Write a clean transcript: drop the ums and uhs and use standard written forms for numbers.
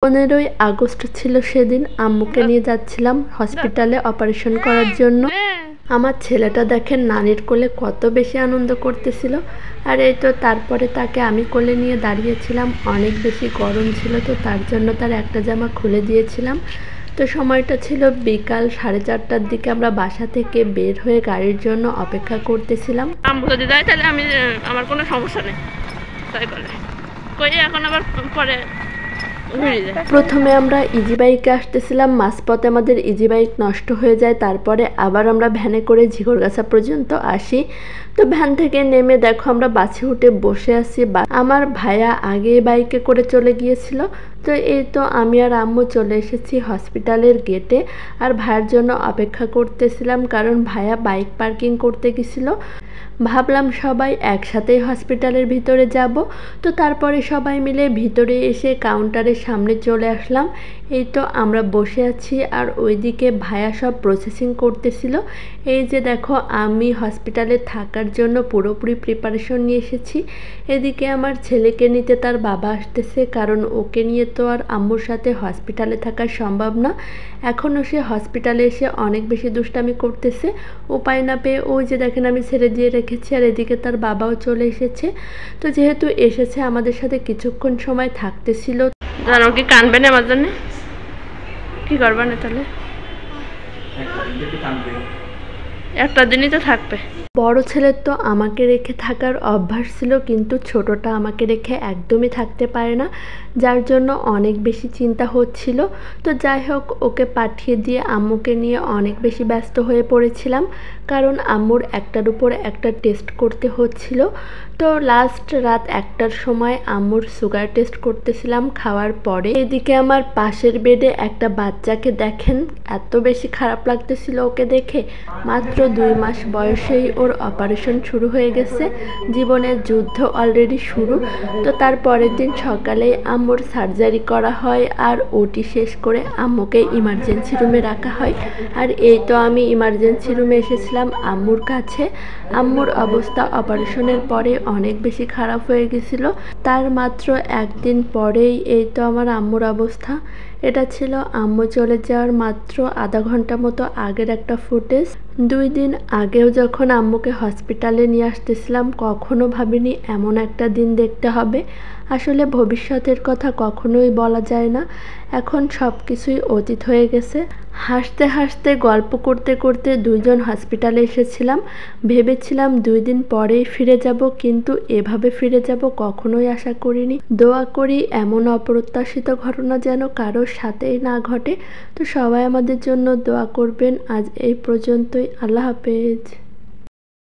15ই August ছিল সেদিন। আম্মুকে নিয়ে যাচ্ছিলাম হসপিটালে অপারেশন করার জন্য। আমার ছেলেটা দেখেন নানির কোলে কত বেশি আনন্দ করতেছিল। আর এই তো তারপরে তাকে আমি কোলে নিয়ে দাঁড়িয়েছিলাম। অনেক বেশি গরম ছিল, তো তার জন্য তার একটা জামা খুলে দিয়েছিলাম। তো সময়টা ছিল বিকাল 4:30টার দিকে। আমরা বাসা থেকে বের হয়ে গাড়ির জন্য অপেক্ষা করতেছিলাম। আম্মু যদি যায় তাহলে আমার কোনো সমস্যা নেই, তাই বলে কই এখন আবার পরে প্রথমে আমরা ইজি বাইকে আসতেছিলাম, মাঝপথে আমাদের ইজি বাইক নষ্ট হয়ে যায়। তারপরে আবার আমরা ভ্যানে করে ঝিকরগাছা পর্যন্ত আসি। তো ভ্যান থেকে নেমে দেখো আমরা বাসে উঠে বসে আছি। আমার ভাইয়া আগে বাইকে করে চলে গিয়েছিল। তো এই তো আমি আর আম্মু চলে এসেছি হসপিটালের গেটে। আর ভাইয়ের জন্য অপেক্ষা করতেছিলাম, কারণ ভাইয়া বাইক পার্কিং করতে গেছিলো। ভাবলাম সবাই একসাথেই হসপিটালের ভিতরে যাব। তো তারপরে সবাই মিলে ভিতরে এসে কাউন্টারের সামনে চলে আসলাম। এই তো আমরা বসে আছি, আর ওইদিকে ভাইয়া সব প্রসেসিং করতেছিল। এই যে দেখো আমি হসপিটালে থাকার জন্য পুরোপুরি প্রিপারেশন নিয়ে এসেছি। এদিকে আমার ছেলেকে নিতে তার বাবা আসতেছে, কারণ ওকে নিয়ে তো আর আম্মুর সাথে হসপিটালে থাকা সম্ভব না। এখনও সে হসপিটালে এসে অনেক বেশি দুষ্টামি করতেছে। উপায় না পেয়ে ওই যে দেখেন আমি ছেড়ে দিয়ে রেখেছি, আর এদিকে তার বাবাও চলে এসেছে। তো যেহেতু এসেছে আমাদের সাথে কিছুক্ষণ সময় থাকতেছিল। জানো কি কানবে না আমার জন্য? কি করবা না তাহলে? একটা দিনই তো থাকবে। বড় ছেলের তো আমাকে রেখে থাকার অভ্যাস ছিল, কিন্তু ছোটটা আমাকে রেখে একদমই থাকতে পারে না, যার জন্য অনেক বেশি চিন্তা হচ্ছিল। তো যাই হোক, ওকে পাঠিয়ে দিয়ে আম্মুকে নিয়ে অনেক বেশি ব্যস্ত হয়ে পড়েছিলাম, কারণ আম্মুর একটার উপর একটা টেস্ট করতে হচ্ছিল। তো লাস্ট রাত 1টার সময় আম্মুর সুগার টেস্ট করতেছিলাম খাওয়ার পরে। এদিকে আমার পাশের বেডে একটা বাচ্চাকে দেখেন, এত বেশি খারাপ লাগতেছিল ওকে দেখে। মাত্র 2 মাস বয়সেই ওর অপারেশন শুরু হয়ে গেছে। জীবনের যুদ্ধ অলরেডি শুরু। তো তার পরের দিন সকালেই আম্মুর সার্জারি করা হয়, আর ওটি শেষ করে আম্মুকে ইমার্জেন্সি রুমে রাখা হয়। আর এই তো আমি ইমার্জেন্সি রুমে এসেছিলাম আম্মুর কাছে। আম্মুর অবস্থা অপারেশনের পরে অনেক বেশি খারাপ হয়ে গেছিল। তার মাত্র 1 দিন পরেই এই তো আমার আম্মুর অবস্থা। এটা ছিল আম্মু চলে যাওয়ার মাত্র আধা ঘন্টা মতো আগের একটা ফুটেজ। 2 দিন আগেও যখন আম্মুকে হসপিটালে নিয়ে আসতেছিলাম, কখনো ভাবিনি এমন একটা দিন দেখতে হবে। আসলে ভবিষ্যতের কথা কখনোই বলা যায় না। এখন সব কিছুই অতীত হয়ে গেছে। হাসতে হাসতে গল্প করতে করতে 2 জন হসপিটালে এসেছিলাম। ভেবেছিলাম 2 দিন পরেই ফিরে যাব, কিন্তু এভাবে ফিরে যাব কখনোই আশা করিনি। দোয়া করি এমন অপ্রত্যাশিত ঘটনা যেন কারোর সাথেই না ঘটে। তো সবাই আমাদের জন্য দোয়া করবেন। আজ এই পর্যন্তই। আল্লাহ হাফেজ।